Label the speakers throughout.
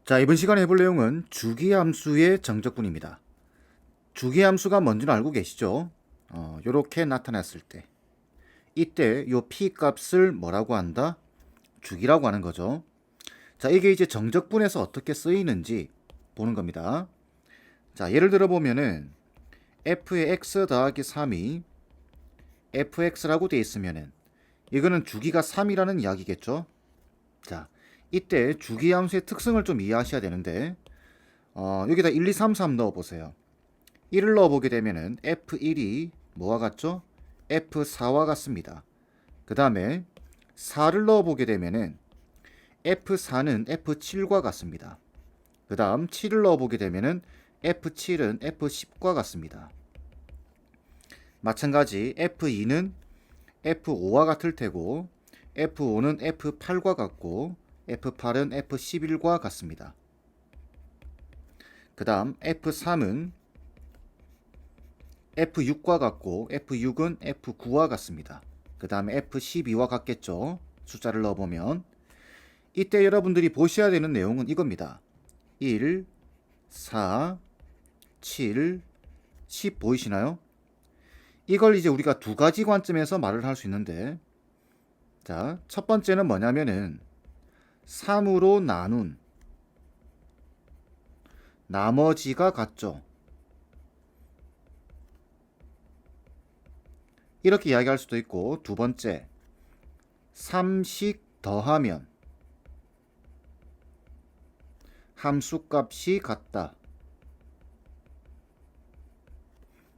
Speaker 1: 자, 이번 시간에 해볼 내용은 주기함수의 정적분입니다. 주기함수가 뭔지는 알고 계시죠? 요렇게 나타났을 때 이때 요 p 값을 뭐라고 한다? 주기라고 하는 거죠. 자, 이게 이제 정적분에서 어떻게 쓰이는지 보는 겁니다. 자, 예를 들어 보면은 f의 x 더하기 3이 fx라고 돼 있으면은 이거는 주기가 3이라는 이야기겠죠. 자, 이때 주기함수의 특성을 좀 이해하셔야 되는데 여기다 1, 2, 3, 3 넣어보세요. 1을 넣어보게 되면은 F1이 뭐와 같죠? F4와 같습니다. 그 다음에 4를 넣어보게 되면은 F4는 F7과 같습니다. 그 다음 7을 넣어보게 되면은 F7은 F10과 같습니다. 마찬가지 F2는 F5와 같을 테고 F5는 F8과 같고 F8은 F11과 같습니다. 그 다음 F3은 F6과 같고 F6은 F9와 같습니다. 그 다음에 F12와 같겠죠. 숫자를 넣어보면 이때 여러분들이 보셔야 되는 내용은 이겁니다. 1, 4, 7, 10 보이시나요? 이걸 이제 우리가 두 가지 관점에서 말을 할 수 있는데, 자, 첫 번째는 뭐냐면은 3으로 나눈 나머지가 같죠. 이렇게 이야기할 수도 있고, 두 번째 3씩 더하면 함수값이 같다.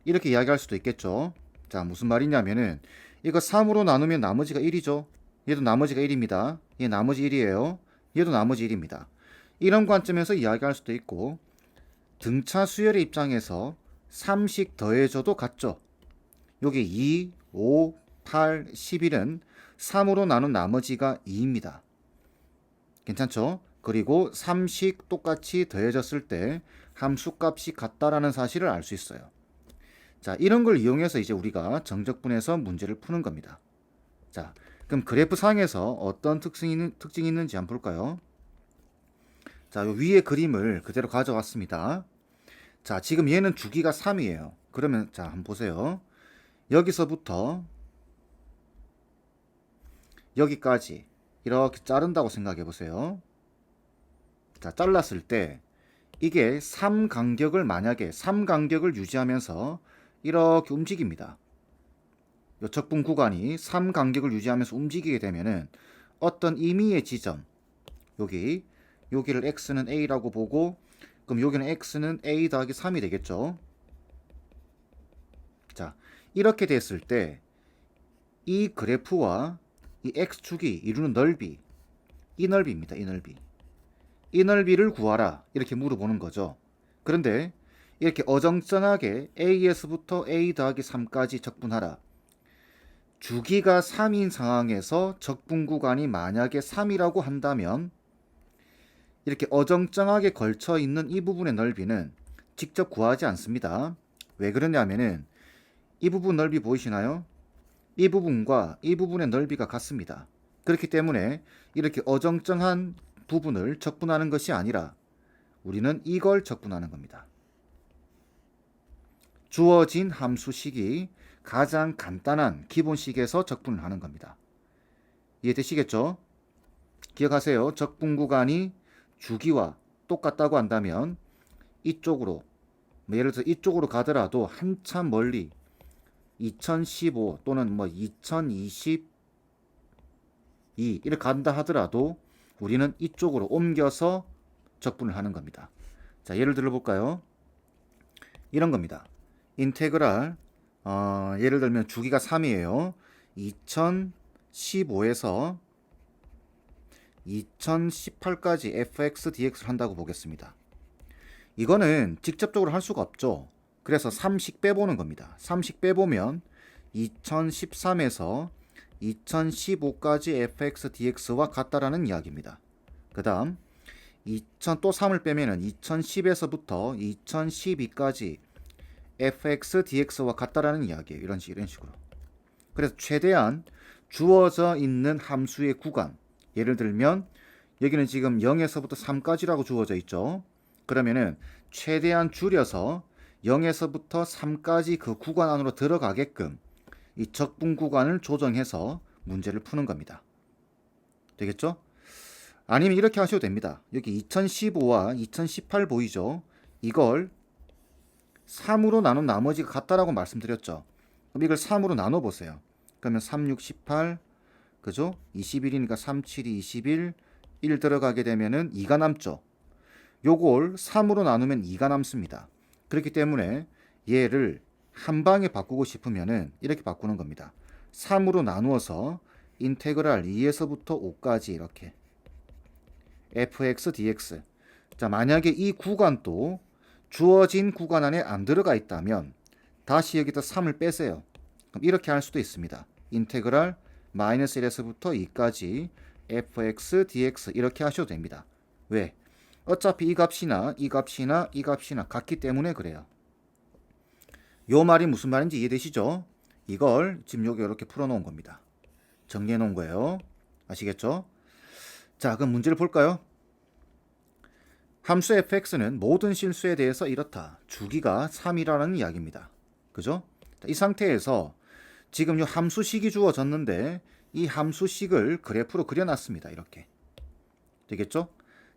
Speaker 1: 이렇게 이야기할 수도 있겠죠. 자, 무슨 말이냐면은 이거 3으로 나누면 나머지가 1이죠. 얘도 나머지가 1입니다. 얘 나머지 1이에요. 얘도 나머지 1입니다. 이런 관점에서 이야기할 수도 있고, 등차 수열의 입장에서 3씩 더해줘도 같죠. 여기 2, 5, 8, 11은 3으로 나눈 나머지가 2입니다. 괜찮죠? 그리고 3씩 똑같이 더해졌을 때 함수값이 같다라는 사실을 알 수 있어요. 자, 이런 걸 이용해서 이제 우리가 정적분에서 문제를 푸는 겁니다. 자, 그럼 그래프 상에서 어떤 특징이 있는지 한번 볼까요? 자, 요 위에 그림을 그대로 가져왔습니다. 자, 지금 얘는 주기가 3이에요. 그러면 자, 한번 보세요. 여기서부터 여기까지 이렇게 자른다고 생각해 보세요. 자, 잘랐을 때 이게 3간격을 만약에 3간격을 유지하면서 이렇게 움직입니다. 요 적분 구간이 3간격을 유지하면서 움직이게 되면은 어떤 임의의 지점, 여기를 x는 a라고 보고, 그럼 여기는 x는 a 더하기 3이 되겠죠. 자, 이렇게 됐을 때 이 그래프와 이 x축이 이루는 넓이, 이 넓이입니다. 이 넓이. 이 넓이를 구하라 이렇게 물어보는 거죠. 그런데 이렇게 어정쩡하게 AS부터 A 더하기 3까지 적분하라. 주기가 3인 상황에서 적분 구간이 만약에 3이라고 한다면 이렇게 어정쩡하게 걸쳐 있는 이 부분의 넓이는 직접 구하지 않습니다. 왜 그러냐면은 이 부분 넓이 보이시나요? 이 부분과 이 부분의 넓이가 같습니다. 그렇기 때문에 이렇게 어정쩡한 부분을 적분하는 것이 아니라 우리는 이걸 적분하는 겁니다. 주어진 함수식이 가장 간단한 기본식에서 적분을 하는 겁니다. 이해되시겠죠? 기억하세요. 적분 구간이 주기와 똑같다고 한다면 이쪽으로, 예를 들어 이쪽으로 가더라도 한참 멀리 2015 또는 2022 이렇게 간다 하더라도 우리는 이쪽으로 옮겨서 적분을 하는 겁니다. 자, 예를 들어 볼까요? 이런 겁니다. 인테그랄 예를 들면 주기가 3이에요. 2015에서 2018까지 fx dx를 한다고 보겠습니다. 이거는 직접적으로 할 수가 없죠. 그래서 3씩 빼보는 겁니다. 3씩 빼보면 2013에서 2015까지 fx dx와 같다라는 이야기입니다. 그 다음 또 3을 빼면은 2010에서부터 2012까지 fx dx와 같다라는 이야기예요. 이런 식으로. 그래서 최대한 주어져 있는 함수의 구간, 예를 들면 여기는 지금 0에서부터 3까지라고 주어져 있죠. 그러면은 최대한 줄여서 0에서부터 3까지 그 구간 안으로 들어가게끔 이 적분 구간을 조정해서 문제를 푸는 겁니다. 되겠죠? 아니면 이렇게 하셔도 됩니다. 여기 2015와 2018 보이죠? 이걸 3으로 나눈 나머지가 같다라고 말씀드렸죠. 그럼 이걸 3으로 나눠 보세요. 그러면 3, 6, 18, 그죠? 21이니까 3, 7이 21, 1 들어가게 되면은 2가 남죠. 요걸 3으로 나누면 2가 남습니다. 그렇기 때문에 얘를 한 방에 바꾸고 싶으면은 이렇게 바꾸는 겁니다. 3으로 나누어서 인테그랄 2에서부터 5까지 이렇게 fx dx. 자, 만약에 이 구간도 주어진 구간 안에 안 들어가 있다면 다시 여기다 3을 빼세요. 그럼 이렇게 할 수도 있습니다. 인테그랄 마이너스 1에서부터 2까지 fx dx 이렇게 하셔도 됩니다. 왜? 어차피 이 값이나 이 값이나 이 값이나 같기 때문에 그래요. 요 말이 무슨 말인지 이해되시죠? 이걸 지금 여기 이렇게 풀어놓은 겁니다. 정리해 놓은 거예요. 아시겠죠? 자, 그럼 문제를 볼까요? 함수 fx는 모든 실수에 대해서 이렇다. 주기가 3이라는 이야기입니다. 그죠? 이 상태에서 지금 이 함수식이 주어졌는데 이 함수식을 그래프로 그려놨습니다. 이렇게. 되겠죠?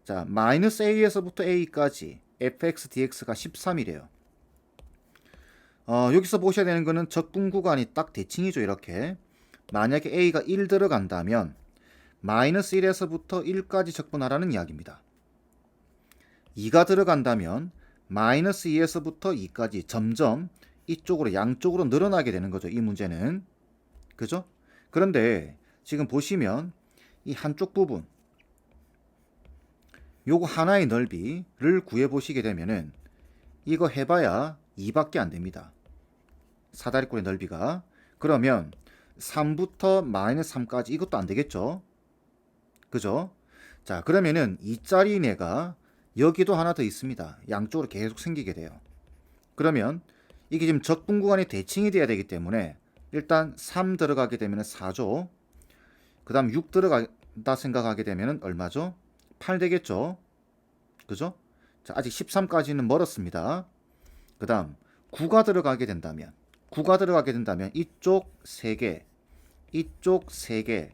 Speaker 1: 자, 마이너스 a에서부터 a까지 fx dx가 13이래요. 여기서 보셔야 되는 거는 적분 구간이 딱 대칭이죠. 이렇게. 만약에 a가 1 들어간다면 마이너스 1에서부터 1까지 적분하라는 이야기입니다. 2가 들어간다면 마이너스 2에서부터 2까지 점점 이쪽으로 양쪽으로 늘어나게 되는 거죠. 이 문제는. 그죠? 그런데 지금 보시면 이 한쪽 부분 요거 하나의 넓이를 구해 보시게 되면은 이거 해봐야 2밖에 안 됩니다. 사다리꼴의 넓이가. 그러면 3부터 마이너스 3까지 이것도 안 되겠죠? 그죠? 자, 그러면은 2짜리 애가 여기도 하나 더 있습니다. 양쪽으로 계속 생기게 돼요. 그러면 이게 지금 적분 구간이 대칭이 돼야 되기 때문에 일단 3 들어가게 되면 4죠. 그 다음 6 들어간다 생각하게 되면 얼마죠? 8 되겠죠. 그죠? 자, 아직 13까지는 멀었습니다. 그 다음 9가 들어가게 된다면 이쪽 3개, 이쪽 3개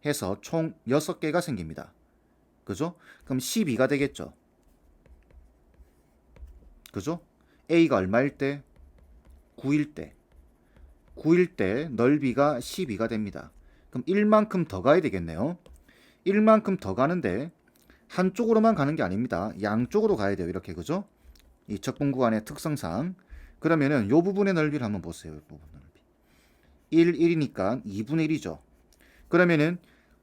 Speaker 1: 해서 총 6개가 생깁니다. 그죠? 그럼 12가 되겠죠. 그죠? A가 얼마일 때? 9일 때. 9일 때 넓이가 12가 됩니다. 그럼 1만큼 더 가야 되겠네요. 1만큼 더 가는데 한쪽으로만 가는 게 아닙니다. 양쪽으로 가야 돼요. 이렇게. 그죠? 이 적분 구간의 특성상. 그러면은 요 부분의 넓이를 한번 보세요. 요 부분 넓이. 1, 1이니까 2분의 1이죠. 그러면은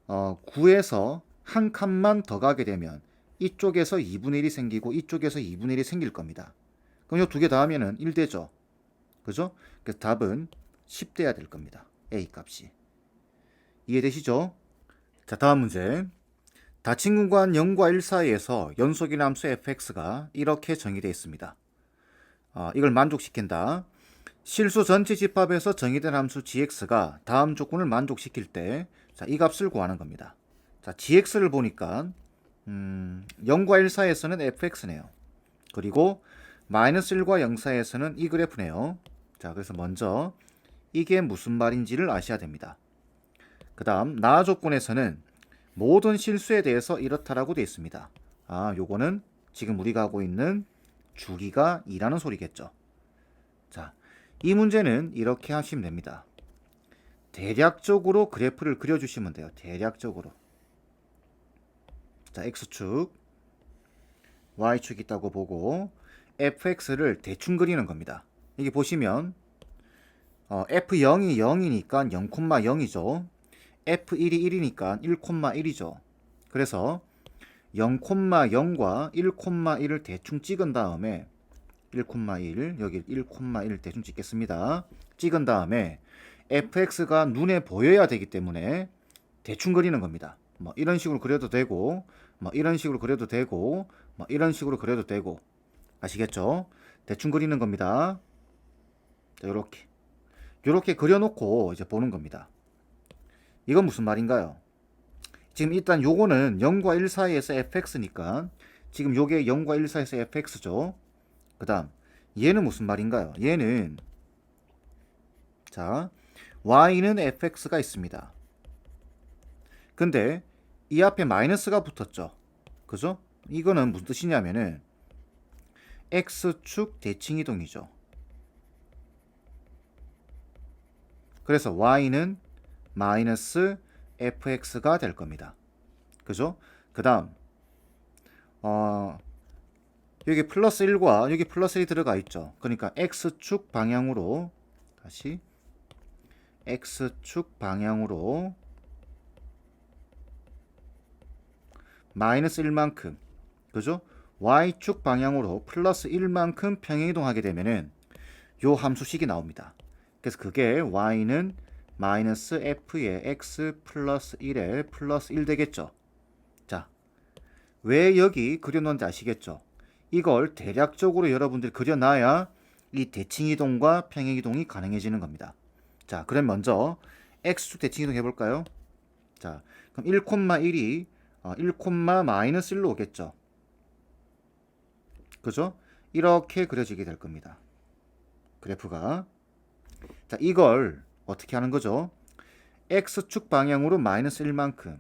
Speaker 1: 9에서 한 칸만 더 가게 되면 이쪽에서 2분의 1이 생기고 이쪽에서 2분의 1이 생길 겁니다. 그럼 요 두 개 다 하면은 1 되죠. 그죠? 그래서 답은 10 돼야 될 겁니다. A 값이. 이해되시죠? 자, 다음 문제. 닫힌 공간 0과 1 사이에서 연속인 함수 fx가 이렇게 정의되어 있습니다. 이걸 만족시킨다. 실수 전체 집합에서 정의된 함수 gx가 다음 조건을 만족시킬 때, 자, 이 값을 구하는 겁니다. 자, gx를 보니까 0과 1 사이에서는 fx네요. 그리고 마이너스 1과 0 사이에서는 이 그래프네요. 자, 그래서 먼저 이게 무슨 말인지를 아셔야 됩니다. 그 다음 나 조건에서는 모든 실수에 대해서 이렇다라고 되어 있습니다. 요거는 지금 우리가 하고 있는 주기가 2라는 소리겠죠. 자, 이 문제는 이렇게 하시면 됩니다. 대략적으로 그래프를 그려주시면 돼요. 대략적으로. 자, X축, Y축 있다고 보고 fx를 대충 그리는 겁니다. 이게 보시면 f0이 0이니까 0,0이죠. f1이 1이니까 1,1이죠. 그래서 0,0과 1,1을 대충 찍은 다음에 1,1 여기 1,1 대충 찍겠습니다. 찍은 다음에 fx가 눈에 보여야 되기 때문에 대충 그리는 겁니다. 뭐 이런 식으로 그려도 되고, 뭐 이런 식으로 그려도 되고, 뭐 이런 식으로 그려도 되고. 아시겠죠? 대충 그리는 겁니다. 자, 요렇게 그려놓고 이제 보는 겁니다. 이건 무슨 말인가요? 지금 일단 요거는 0과 1 사이에서 fx니까 지금 요게 0과 1 사이에서 fx죠. 그 다음 얘는 무슨 말인가요? 얘는 자 y는 fx가 있습니다. 근데 이 앞에 마이너스가 붙었죠. 그죠? 이거는 무슨 뜻이냐면은 x축 대칭이동이죠. 그래서 y는 마이너스 fx가 될 겁니다. 그죠? 그 다음 여기 플러스 1과 여기 플러스 1이 들어가 있죠. 그러니까 x축 방향으로 다시 x축 방향으로 마이너스 1만큼 그죠? y축 방향으로 플러스 1만큼 평행이동하게 되면은 요 함수식이 나옵니다. 그래서 그게 y는 마이너스 f의 x 플러스 1에 플러스 1 되겠죠. 자, 왜 여기 그려놓은지 아시겠죠? 이걸 대략적으로 여러분들이 그려놔야 이 대칭이동과 평행이동이 가능해지는 겁니다. 자, 그럼 먼저 x축 대칭이동 해볼까요? 자, 그럼 1,1이 1, 마이너스 1로 오겠죠. 그죠? 이렇게 그려지게 될 겁니다. 그래프가. 자, 이걸 어떻게 하는 거죠? x축 방향으로 마이너스 1만큼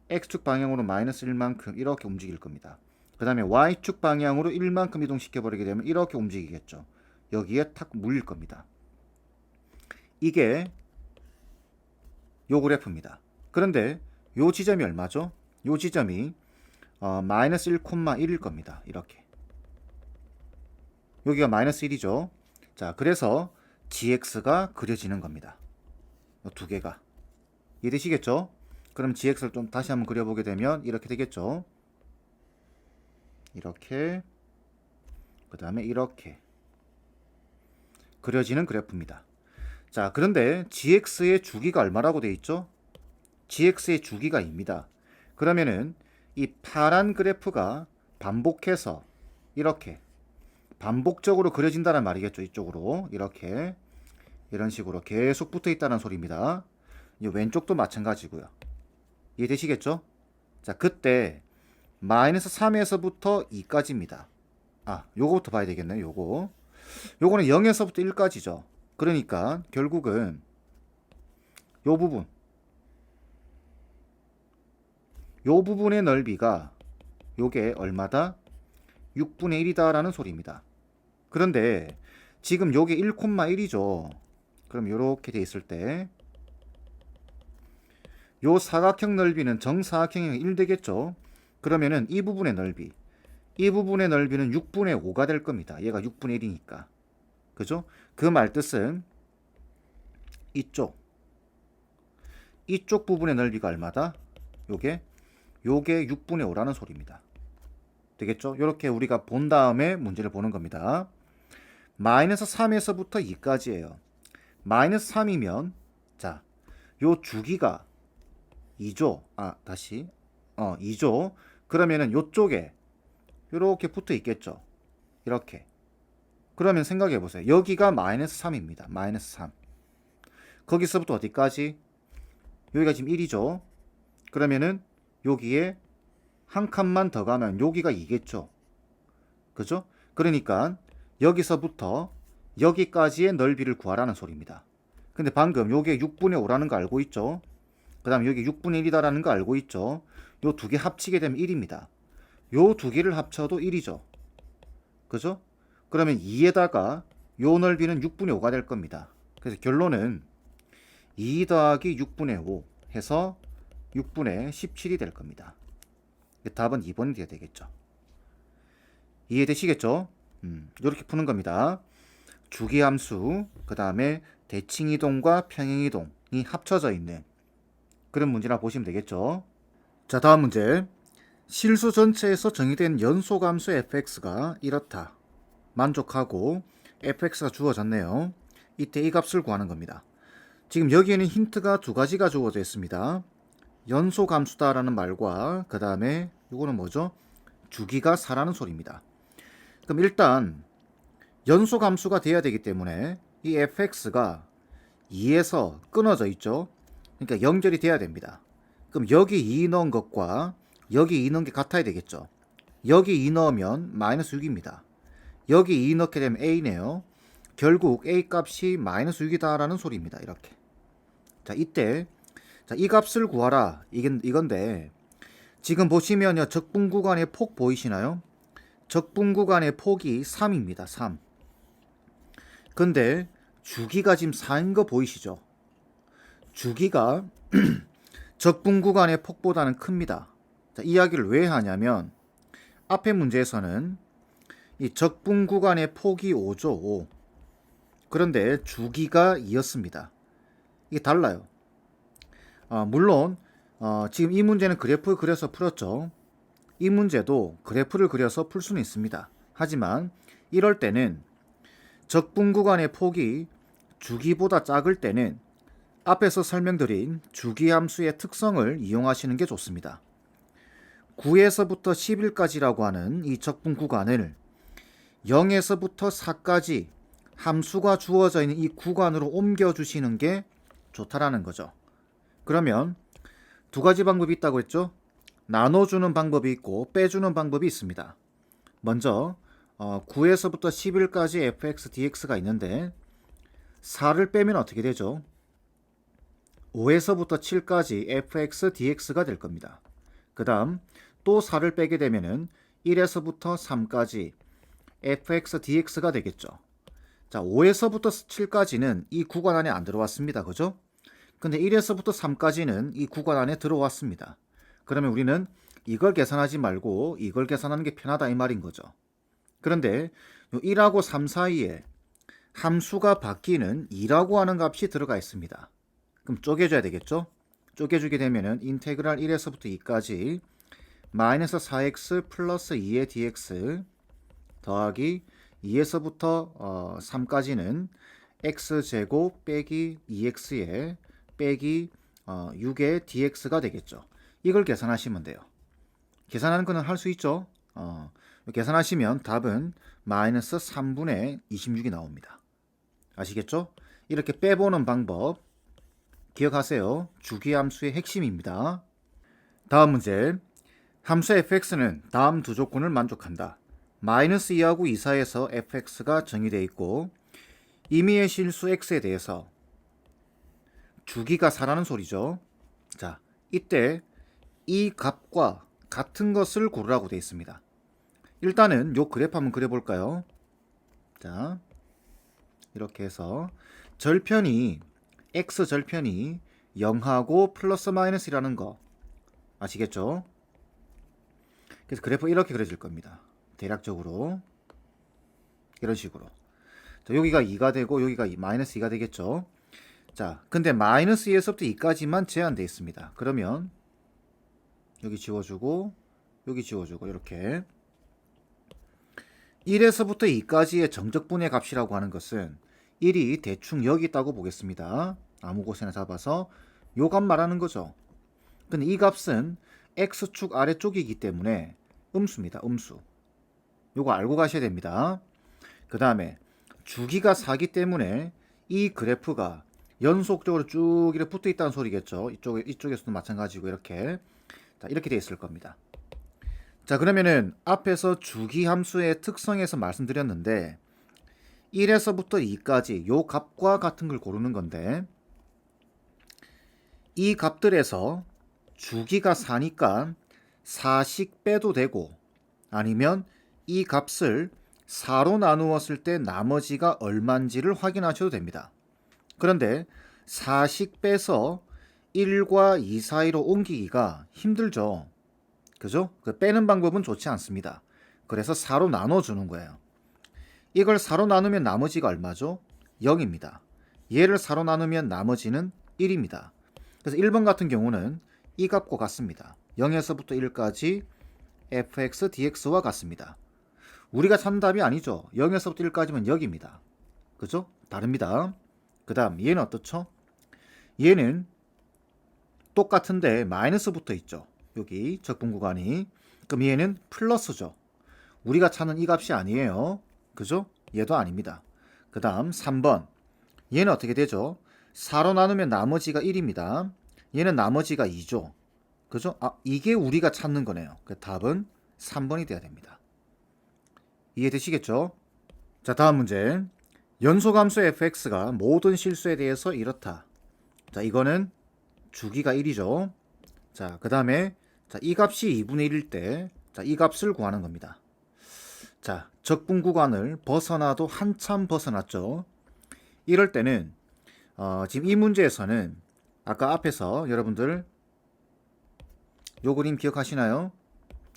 Speaker 1: x축 방향으로 마이너스 1만큼 이렇게 움직일 겁니다. 그 다음에 y축 방향으로 1만큼 이동시켜 버리게 되면 이렇게 움직이겠죠. 여기에 탁 물릴 겁니다. 이게 요 그래프입니다. 그런데 요 지점이 얼마죠? 요 지점이 마이너스 1,1일 겁니다. 이렇게 여기가 마이너스 1이죠. 자, 그래서 gx가 그려지는 겁니다. 두 개가 이해되시겠죠? 그럼 gx를 좀 다시 한번 그려보게 되면 이렇게 되겠죠. 이렇게 그 다음에 이렇게 그려지는 그래프입니다. 자, 그런데 gx의 주기가 얼마라고 되어 있죠? gx의 주기가 2입니다. 그러면은 이 파란 그래프가 반복해서 이렇게 반복적으로 그려진다는 말이겠죠. 이쪽으로 이렇게 이런 식으로 계속 붙어 있다는 소리입니다. 이 왼쪽도 마찬가지고요. 이해되시겠죠? 자, 그때 마이너스 3에서부터 2까지입니다. 요거부터 봐야 되겠네요. 요거는 0에서부터 1까지죠. 그러니까 결국은 요 부분의 넓이가 요게 얼마다? 6분의 1이다 라는 소리입니다. 그런데 지금 요게 1,1이죠. 그럼 요렇게 돼 있을 때 요 사각형 넓이는 정사각형이 1 되겠죠. 그러면은 이 부분의 넓이는 6분의 5가 될 겁니다. 얘가 6분의 1이니까. 그죠? 그 말뜻은 이쪽 부분의 넓이가 얼마다? 요게 6분의 5라는 소리입니다. 되겠죠? 이렇게 우리가 본 다음에 문제를 보는 겁니다. 마이너스 3에서부터 2까지예요. 마이너스 3이면 자, 요 주기가 2죠. 2죠. 그러면은 요쪽에 이렇게 붙어 있겠죠. 이렇게. 그러면 생각해 보세요. 여기가 마이너스 3입니다. 마이너스 3. 거기서부터 어디까지? 여기가 지금 1이죠. 그러면은 여기에 한 칸만 더 가면 여기가 2겠죠. 그죠? 그러니까 여기서부터 여기까지의 넓이를 구하라는 소리입니다. 근데 방금 요게 6분의 5라는 거 알고 있죠? 그 다음 여기 6분의 1이다라는 거 알고 있죠? 요 두 개 합치게 되면 1입니다. 요 두 개를 합쳐도 1이죠. 그죠? 그러면 2에다가 요 넓이는 6분의 5가 될 겁니다. 그래서 결론은 2 더하기 6분의 5 해서 6분의 17이 될 겁니다. 답은 2번이 돼야 되겠죠. 이해되시겠죠? 이렇게 푸는 겁니다. 주기함수, 그 다음에 대칭이동과 평행이동이 합쳐져 있는 그런 문제라 보시면 되겠죠. 자, 다음 문제. 실수 전체에서 정의된 연소함수 fx가 이렇다. 만족하고 fx가 주어졌네요. 이때 이 값을 구하는 겁니다. 지금 여기에는 힌트가 두 가지가 주어져 있습니다. 연소함수다라는 말과 그 다음에 이거는 뭐죠? 주기가 4라는 소리입니다. 그럼 일단 연소함수가 돼야 되기 때문에 이 fx가 2에서 끊어져 있죠. 그러니까 연결이 돼야 됩니다. 그럼 여기 2 넣은 것과 여기 2 넣은 게 같아야 되겠죠. 여기 2 넣으면 마이너스 6입니다. 여기 2 넣게 되면 a네요. 결국 a 값이 마이너스 6이다 라는 소리입니다. 이렇게. 자, 이때 자, 이 값을 구하라. 이건데 지금 보시면요. 적분 구간의 폭 보이시나요? 적분 구간의 폭이 3입니다. 3. 근데 주기가 지금 4인 거 보이시죠? 주기가 적분 구간의 폭보다는 큽니다. 자, 이야기를 왜 하냐면 앞에 문제에서는 이 적분 구간의 폭이 5죠. 5. 그런데 주기가 2였습니다. 이게 달라요. 물론 지금 이 문제는 그래프 그려서 풀었죠. 이 문제도 그래프를 그려서 풀 수는 있습니다. 하지만 이럴 때는 적분 구간의 폭이 주기보다 작을 때는 앞에서 설명드린 주기함수의 특성을 이용하시는 게 좋습니다. 9에서부터 11까지라고 하는 이 적분 구간을 0에서부터 4까지 함수가 주어져 있는 이 구간으로 옮겨주시는 게 좋다라는 거죠. 그러면 두 가지 방법이 있다고 했죠. 나눠주는 방법이 있고 빼주는 방법이 있습니다. 먼저 9에서부터 11까지 fx dx가 있는데 4를 빼면 어떻게 되죠? 5에서부터 7까지 fx dx가 될 겁니다. 그 다음 또 4를 빼게 되면은 1에서부터 3까지 fx dx가 되겠죠. 자, 5에서부터 7까지는 이 구간 안에 안 들어왔습니다. 그죠? 근데 1에서부터 3까지는 이 구간 안에 들어왔습니다. 그러면 우리는 이걸 계산하지 말고 이걸 계산하는 게 편하다 이 말인 거죠. 그런데 1하고 3 사이에 함수가 바뀌는 2라고 하는 값이 들어가 있습니다. 그럼 쪼개줘야 되겠죠? 쪼개주게 되면은 인테그랄 1에서부터 2까지 마이너스 4x 플러스 2의 dx 더하기 2에서부터 3까지는 x제곱 빼기 2x의 빼기 6의 dx가 되겠죠. 이걸 계산하시면 돼요. 계산하는 거는 할 수 있죠. 계산하시면 답은 마이너스 3분의 26이 나옵니다. 아시겠죠? 이렇게 빼보는 방법 기억하세요. 주기함수의 핵심입니다. 다음 문제. 함수 fx는 다음 두 조건을 만족한다. 마이너스 2하고 2 사이에서 fx가 정의되어 있고 임의의 실수 x에 대해서 주기가 4라는 소리죠. 자, 이때 이 값과 같은 것을 고르라고 되어 있습니다. 일단은 요 그래프 한번 그려볼까요? 자, 이렇게 해서 절편이 x절편이 0하고 플러스 마이너스라는 거 아시겠죠? 그래서 그래프 이렇게 그려질 겁니다. 대략적으로 이런 식으로. 자, 여기가 2가 되고 여기가 마이너스 2가 되겠죠. 자, 근데 마이너스 2에서부터 2까지만 제한되어 있습니다. 그러면 여기 지워주고 여기 지워주고 이렇게 1에서부터 2까지의 정적분의 값이라고 하는 것은 1이 대충 여기 있다고 보겠습니다. 아무 곳에나 잡아서 요 값 말하는 거죠. 근데 이 값은 x축 아래쪽이기 때문에 음수입니다. 음수. 요거 알고 가셔야 됩니다. 그 다음에 주기가 4기 때문에 이 그래프가 연속적으로 쭉 이렇게 붙어 있다는 소리겠죠. 이쪽에서도 마찬가지고 이렇게. 자, 이렇게 되어 있을 겁니다. 자, 그러면은 앞에서 주기 함수의 특성에서 말씀드렸는데 1에서부터 2까지 요 값과 같은 걸 고르는 건데 이 값들에서 주기가 4니까 4씩 빼도 되고 아니면 이 값을 4로 나누었을 때 나머지가 얼마인지를 확인하셔도 됩니다. 그런데 4씩 빼서 1과 2 사이로 옮기기가 힘들죠. 그죠? 그 빼는 방법은 좋지 않습니다. 그래서 4로 나눠주는 거예요. 이걸 4로 나누면 나머지가 얼마죠? 0입니다. 얘를 4로 나누면 나머지는 1입니다. 그래서 1번 같은 경우는 이 값과 같습니다. 0에서부터 1까지 fx dx와 같습니다. 우리가 찾는 답이 아니죠. 0에서부터 1까지면 여기입니다. 그죠? 다릅니다. 그 다음 얘는 어떻죠? 얘는 똑같은데 마이너스 붙어 있죠. 여기 적분 구간이. 그럼 얘는 플러스죠. 우리가 찾는 이 값이 아니에요. 그죠? 얘도 아닙니다. 그 다음 3번. 얘는 어떻게 되죠? 4로 나누면 나머지가 1입니다. 얘는 나머지가 2죠. 그죠? 아, 이게 우리가 찾는 거네요. 그 답은 3번이 돼야 됩니다. 이해되시겠죠? 자, 다음 문제. 연소함수 fx가 모든 실수에 대해서 이렇다. 자, 이거는 주기가 1이죠. 자, 그 다음에 이 값이 2분의 1일 때, 자, 이 값을 구하는 겁니다. 자, 적분 구간을 벗어나도 한참 벗어났죠. 이럴 때는 지금 이 문제에서는 아까 앞에서 여러분들 요 그림 기억하시나요?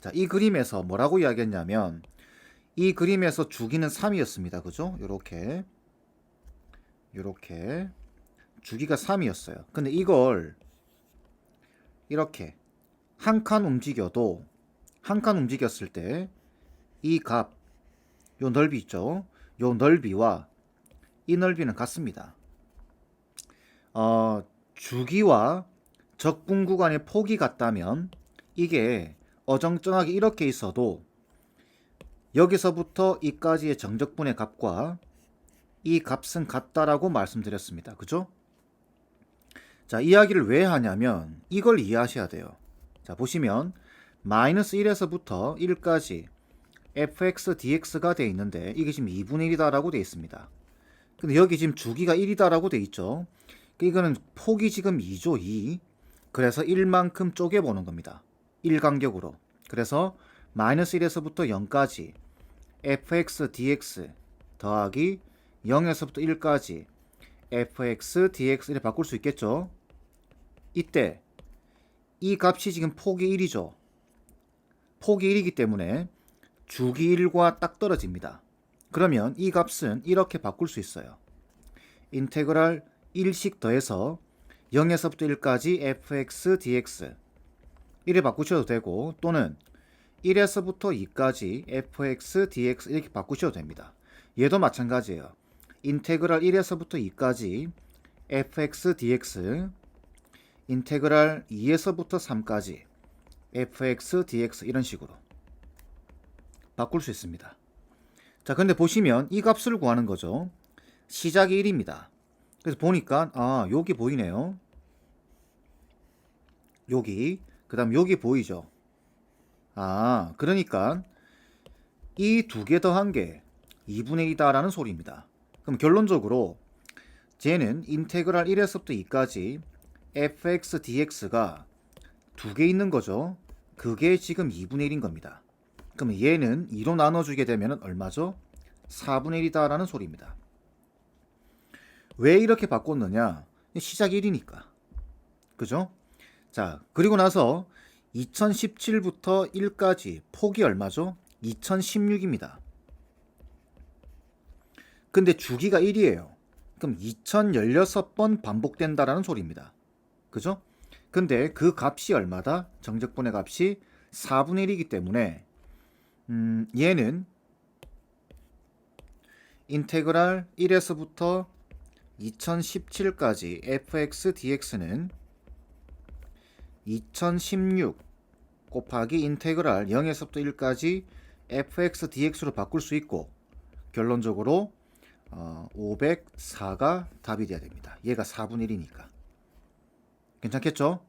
Speaker 1: 자, 이 그림에서 뭐라고 이야기했냐면 이 그림에서 주기는 3이었습니다. 그죠? 요렇게 주기가 3이었어요. 근데 이걸 이렇게 한 칸 움직였을 때 이 값, 요 넓이 있죠? 요 넓이와 이 넓이는 같습니다. 주기와 적분 구간의 폭이 같다면 이게 어정쩡하게 이렇게 있어도 여기서부터 이까지의 정적분의 값과 이 값은 같다라고 말씀드렸습니다. 그죠? 자, 이야기를 왜 하냐면 이걸 이해하셔야 돼요. 자, 보시면 마이너스 1에서부터 1까지 fx dx가 돼 있는데 이게 지금 2분의 1이다라고 돼 있습니다. 근데 여기 지금 주기가 1이다라고 돼 있죠. 이거는 폭이 지금 2죠, 2. 그래서 1만큼 쪼개보는 겁니다. 1간격으로. 그래서 마이너스 1에서부터 0까지 fx dx 더하기 0에서부터 1까지 fx dx 이렇게 바꿀 수 있겠죠. 이때 이 값이 지금 폭이 1이죠. 폭이 1이기 때문에 주기 1과 딱 떨어집니다. 그러면 이 값은 이렇게 바꿀 수 있어요. 인테그랄 1씩 더해서 0에서부터 1까지 fx dx 이렇게 바꾸셔도 되고 또는 1에서부터 2까지 fx dx 이렇게 바꾸셔도 됩니다. 얘도 마찬가지예요. 인테그랄 1에서부터 2까지 fx dx 인테그랄 2에서부터 3까지 fx dx 이런 식으로 바꿀 수 있습니다. 자, 근데 보시면 이 값을 구하는 거죠. 시작이 1입니다. 그래서 보니까 여기 보이네요. 여기 그 다음 여기 보이죠. 그러니까 이 두 개 더한 게 2분의 2다라는 소리입니다. 그럼 결론적으로 쟤는 인테그랄 1에서부터 2까지 fx dx가 두 개 있는 거죠. 그게 지금 2분의 1인 겁니다. 그럼 얘는 2로 나눠주게 되면 얼마죠? 4분의 1이다라는 소리입니다. 왜 이렇게 바꿨느냐? 시작 1이니까. 그죠? 자, 그리고 나서 2017부터 1까지 폭이 얼마죠? 2016입니다. 근데 주기가 1이에요. 그럼 2016번 반복된다라는 소리입니다. 그죠? 근데 그 값이 얼마다? 정적분의 값이 4분의 1이기 때문에 얘는 인테그랄 1에서부터 2017까지 fx dx는 2016 곱하기 인테그랄 0에서부터 1까지 fx dx로 바꿀 수 있고 결론적으로 504가 답이 돼야 됩니다. 얘가 4분의 1이니까. 괜찮겠죠?